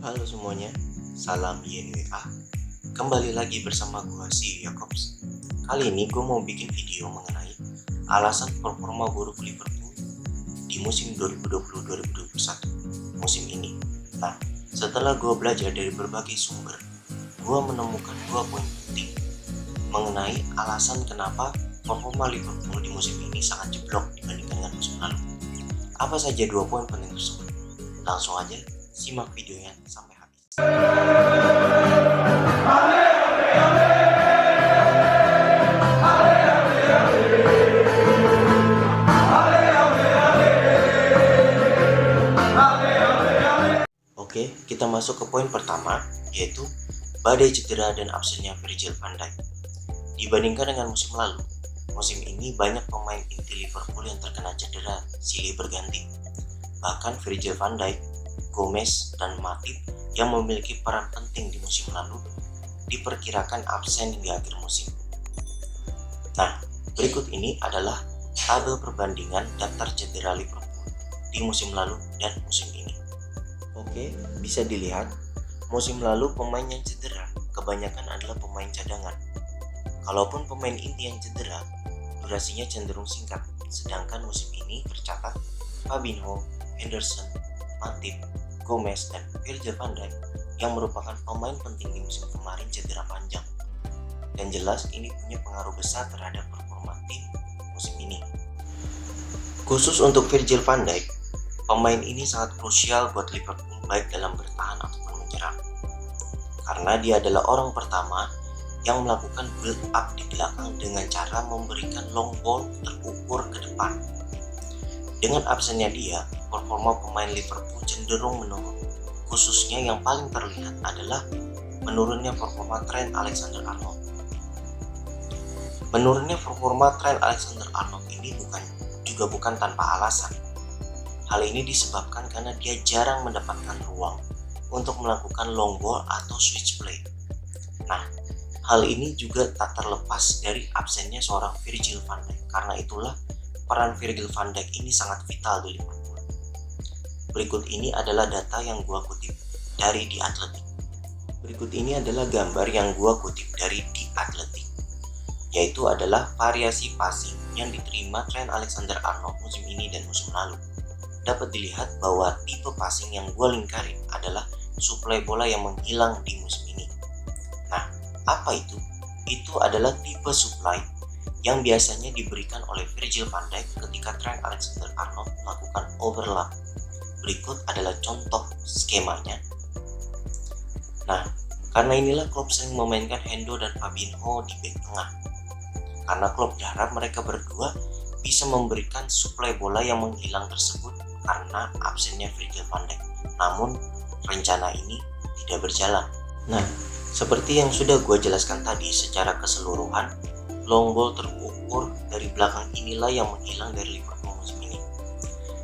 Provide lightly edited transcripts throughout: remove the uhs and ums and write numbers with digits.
Halo semuanya, salam YNWA. Kembali lagi bersama gue si Jacobs. Kali ini gue mau bikin video mengenai alasan performa buruk Liverpool di musim 2020-2021 musim ini. Nah, setelah gue belajar dari berbagai sumber, gue menemukan 2 poin penting mengenai alasan kenapa performa Liverpool di musim ini sangat jeblok dibandingkan dengan musim lalu. Apa saja 2 poin penting tersebut? Langsung aja simak videonya sampai habis. Oke, kita masuk ke poin pertama, yaitu badai cedera dan absennya Virgil van Dijk. Dibandingkan dengan musim lalu, musim ini banyak pemain inti Liverpool yang terkena cedera silih berganti. Bahkan Virgil van Dijk, Gomez, dan Matip yang memiliki peran penting di musim lalu diperkirakan absen hingga akhir musim. Nah, berikut ini adalah tabel perbandingan daftar cedera Liverpool di musim lalu dan musim ini. Oke, bisa dilihat, musim lalu pemain yang cedera kebanyakan adalah pemain cadangan. Kalaupun pemain inti yang cedera, durasinya cenderung singkat, sedangkan musim ini tercatat Fabinho, Henderson, Matip, Gomez, dan Virgil van Dijk yang merupakan pemain penting di musim kemarin cedera panjang. Dan jelas ini punya pengaruh besar terhadap performa tim musim ini. Khusus untuk Virgil van Dijk, pemain ini sangat krusial buat Liverpool baik dalam bertahan ataupun menyerang. Karena dia adalah orang pertama yang melakukan build up di belakang dengan cara memberikan long ball terukur ke depan. Dengan absennya dia, performa pemain Liverpool cenderung menurun. Khususnya yang paling terlihat adalah menurunnya performa Trent Alexander-Arnold. Menurunnya performa Trent Alexander-Arnold ini bukan tanpa alasan. Hal ini disebabkan karena dia jarang mendapatkan ruang untuk melakukan long ball atau switch play. Nah, hal ini juga tak terlepas dari absennya seorang Virgil van Dijk. Karena itulah peran Virgil van Dijk ini sangat vital di Liverpool. Berikut ini adalah data yang gua kutip dari The Athletic. Berikut ini adalah gambar yang gua kutip dari The Athletic, yaitu adalah variasi passing yang diterima Trent Alexander-Arnold musim ini dan musim lalu. Dapat dilihat bahwa tipe passing yang gue lingkarin adalah suplai bola yang menghilang di musim ini. Nah, apa itu? Itu adalah tipe supply yang biasanya diberikan oleh Virgil van Dijk ketika Trent Alexander-Arnold melakukan overlap. Berikut adalah contoh skemanya. Nah, karena inilah Klopp sering memainkan Hendo dan Fabinho di bek tengah. Karena Klopp berharap mereka berdua bisa memberikan suplai bola yang menghilang tersebut karena absennya Virgil van Dijk. Namun rencana ini tidak berjalan. Nah, seperti yang sudah gue jelaskan tadi, secara keseluruhan long ball terukur dari belakang inilah yang menghilang dari Liverpool musim ini.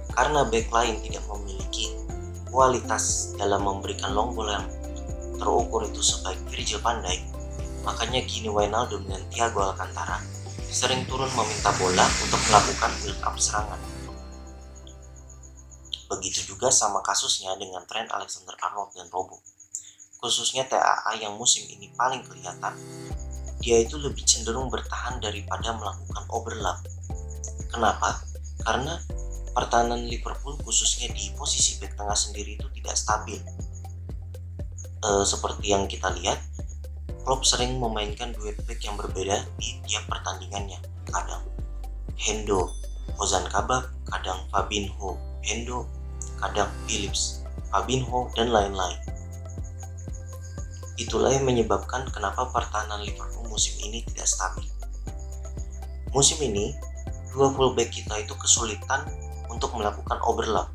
Karena backline tidak memiliki kualitas dalam memberikan long ball yang terukur itu sebaik Virgil van Dijk, makanya Gini Wijnaldum dan Thiago Alcantara sering turun meminta bola untuk melakukan build up serangan. Begitu juga sama kasusnya dengan Trent Alexander-Arnold dan Robo. Khususnya TAA yang musim ini paling kelihatan, dia itu lebih cenderung bertahan daripada melakukan overlap. Kenapa? Karena pertahanan Liverpool khususnya di posisi bek tengah sendiri itu tidak stabil. Seperti yang kita lihat, Klopp sering memainkan duet back yang berbeda di tiap pertandingannya. Kadang Hendo, Ozan Kabak, kadang Fabinho, Hendo, kadang Phillips, Fabinho, dan lain-lain. Itulah yang menyebabkan kenapa pertahanan Liverpool musim ini tidak stabil. Musim ini, dua fullback kita itu kesulitan untuk melakukan overlap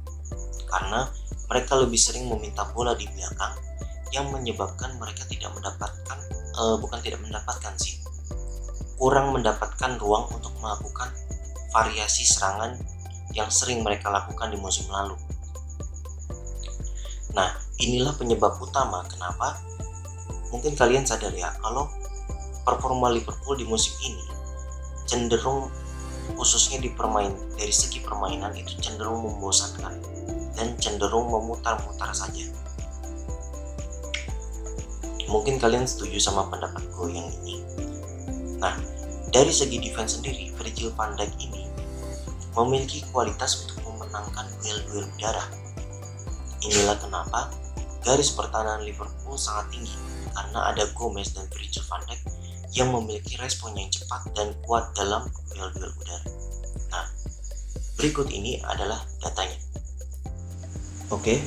karena mereka lebih sering meminta bola di belakang yang menyebabkan mereka kurang mendapatkan ruang untuk melakukan variasi serangan yang sering mereka lakukan di musim lalu. Nah, inilah penyebab utama kenapa mungkin kalian sadar ya kalau performa Liverpool di musim ini cenderung, khususnya dari segi permainan itu cenderung membosankan dan cenderung memutar-mutar saja. mungkin kalian setuju sama pendapat gue yang ini. Nah, dari segi defense sendiri, Virgil van Dijk ini memiliki kualitas untuk memenangkan duel-duel udara. Inilah kenapa garis pertahanan Liverpool sangat tinggi, karena ada Gomez dan Virgil van Dijk yang memiliki respon yang cepat dan kuat dalam duel-duel udara. Nah, berikut ini adalah datanya. Oke,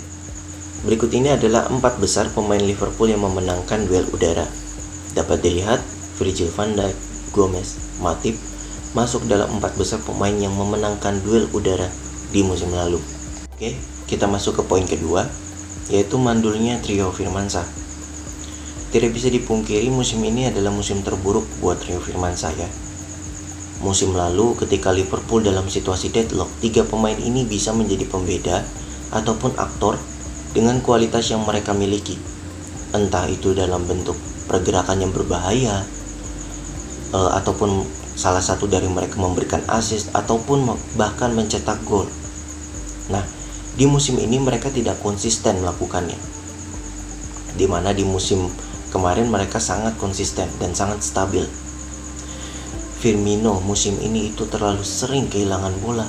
berikut ini adalah 4 besar pemain Liverpool yang memenangkan duel udara. Dapat dilihat, Virgil van Dijk, Gomez, Matip masuk dalam 4 besar pemain yang memenangkan duel udara di musim lalu. Oke, kita masuk ke poin kedua, yaitu mandulnya trio Firmansyah. Tidak bisa dipungkiri musim ini adalah musim terburuk buat trio Firmansyah ya. Musim lalu ketika Liverpool dalam situasi deadlock, 3 pemain ini bisa menjadi pembeda ataupun aktor dengan kualitas yang mereka miliki, entah itu dalam bentuk pergerakan yang berbahaya, ataupun salah satu dari mereka memberikan assist ataupun bahkan mencetak gol. Nah, di musim ini mereka tidak konsisten melakukannya, dimana di musim kemarin mereka sangat konsisten dan sangat stabil. Firmino musim ini itu terlalu sering kehilangan bola,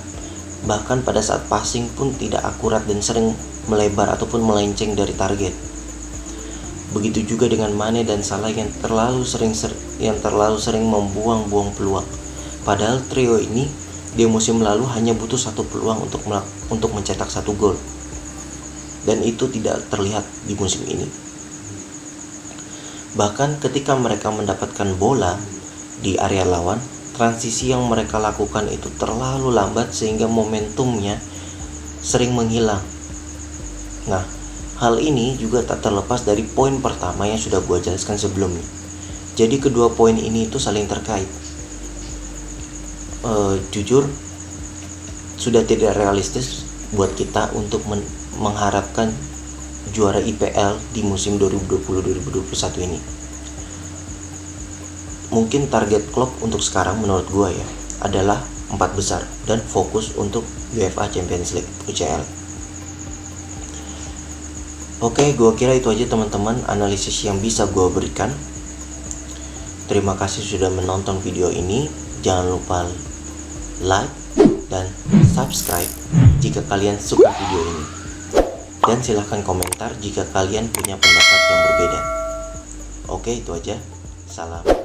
bahkan pada saat passing pun tidak akurat dan sering melebar ataupun melenceng dari target. Begitu juga dengan Mane dan Salah yang terlalu sering membuang-buang peluang. Padahal trio ini di musim lalu hanya butuh 1 peluang untuk mencetak 1 gol. Dan itu tidak terlihat di musim ini. Bahkan ketika mereka mendapatkan bola di area lawan, transisi yang mereka lakukan itu terlalu lambat sehingga momentumnya sering menghilang. Nah, hal ini juga tak terlepas dari poin pertama yang sudah gue jelaskan sebelumnya. Jadi kedua poin ini itu saling terkait. Jujur, sudah tidak realistis buat kita untuk mengharapkan juara IPL di musim 2020-2021 ini. Mungkin target klub untuk sekarang menurut gue ya adalah 4 besar dan fokus untuk UEFA Champions League UCL. Oke, gue kira itu aja teman-teman analisis yang bisa gue berikan. Terima kasih sudah menonton video ini. Jangan lupa like dan subscribe jika kalian suka video ini. Dan silahkan komentar jika kalian punya pendapat yang berbeda. Oke, itu aja. Salam.